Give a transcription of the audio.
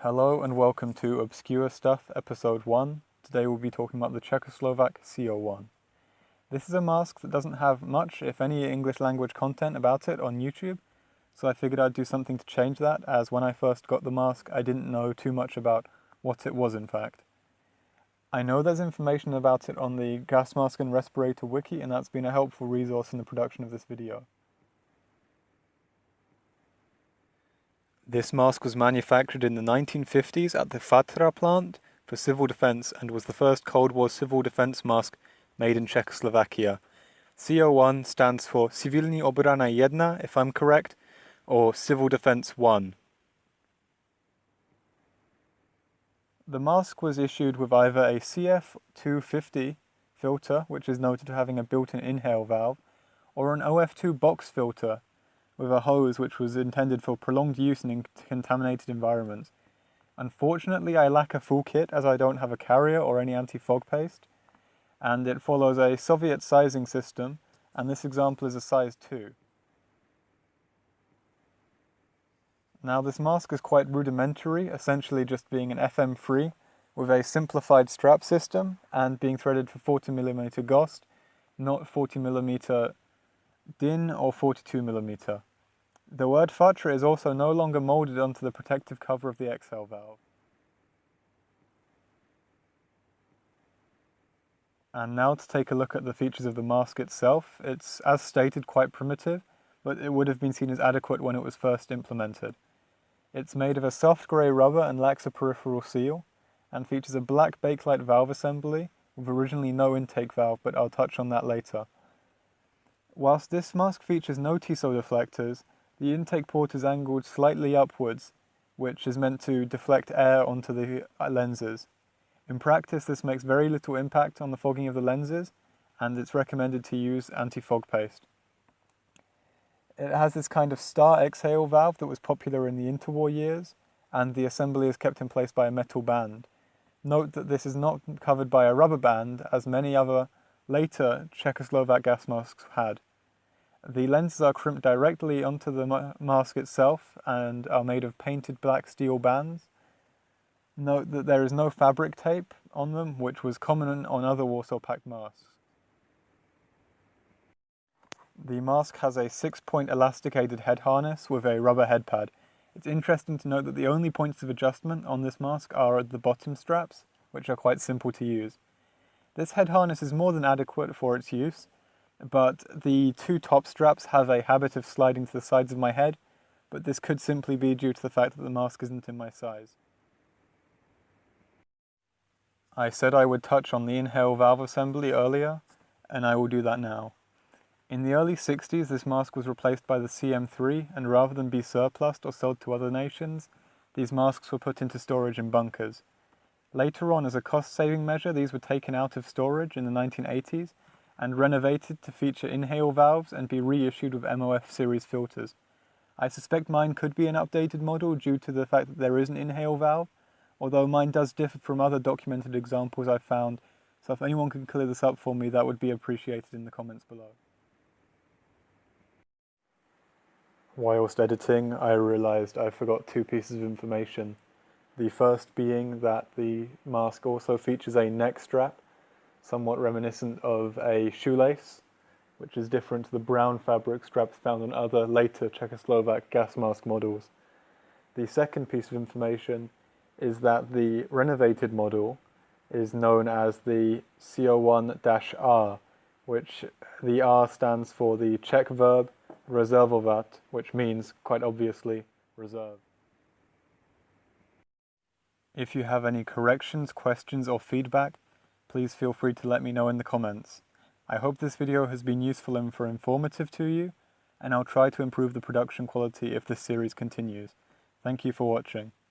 Hello and welcome to Obscure Stuff Episode 1. Today we'll be talking about the Czechoslovak CO-1. This is a mask that doesn't have much, if any, English language content about it on YouTube, so I figured I'd do something to change that, as when I first got the mask I didn't know too much about what it was in fact. I know there's information about it on the Gas Mask and Respirator wiki, and that's been a helpful resource in the production of this video. This mask was manufactured in the 1950s at the Fatra plant for civil defense and was the first Cold War civil defense mask made in Czechoslovakia. CO1 stands for Civilní obrana 1, if I'm correct, or Civil Defense 1. The mask was issued with either a CF250 filter, which is noted for having a built-in inhale valve, or an OF2 box filter, with a hose which was intended for prolonged use in contaminated environments. Unfortunately, I lack a full kit as I don't have a carrier or any anti-fog paste, and it follows a Soviet sizing system, and this example is a size 2. Now this mask is quite rudimentary, essentially just being an FM3 with a simplified strap system and being threaded for 40mm GOST, not 40mm DIN or 42mm. The word Fatra is also no longer molded onto the protective cover of the exhale valve. And now to take a look at the features of the mask itself. It's, as stated, quite primitive, but it would have been seen as adequate when it was first implemented. It's made of a soft grey rubber and lacks a peripheral seal, and features a black bakelite valve assembly, with originally no intake valve, but I'll touch on that later. Whilst this mask features no TISO deflectors, the intake port is angled slightly upwards, which is meant to deflect air onto the lenses. In practice, this makes very little impact on the fogging of the lenses, and it's recommended to use anti-fog paste. It has this kind of star exhale valve that was popular in the interwar years, and the assembly is kept in place by a metal band. Note that this is not covered by a rubber band, as many other later Czechoslovak gas masks had. The lenses are crimped directly onto the mask itself and are made of painted black steel bands. Note that there is no fabric tape on them, which was common on other Warsaw Pact masks. The mask has a 6-point elasticated head harness with a rubber head pad. It's interesting to note that the only points of adjustment on this mask are at the bottom straps, which are quite simple to use. This head harness is more than adequate for its use, but the two top straps have a habit of sliding to the sides of my head, but this could simply be due to the fact that the mask isn't in my size. I said I would touch on the inhale valve assembly earlier, and I will do that now. In the early 60s, this mask was replaced by the CM3, and rather than be surplused or sold to other nations, these masks were put into storage in bunkers. Later on, as a cost-saving measure, these were taken out of storage in the 1980s, and renovated to feature inhale valves and be reissued with MOF series filters. I suspect mine could be an updated model due to the fact that there is an inhale valve, although mine does differ from other documented examples I've found, so if anyone can clear this up for me, that would be appreciated in the comments below. Whilst editing, I realised I forgot two pieces of information. The first being that the mask also features a neck strap, somewhat reminiscent of a shoelace, which is different to the brown fabric straps found on other later Czechoslovak gas mask models. The second piece of information is that the renovated model is known as the CO1-R, which the R stands for the Czech verb rezervovat, which means, quite obviously, reserve. If you have any corrections, questions, or feedback, please feel free to let me know in the comments. I hope this video has been useful and informative to you, and I'll try to improve the production quality if this series continues. Thank you for watching.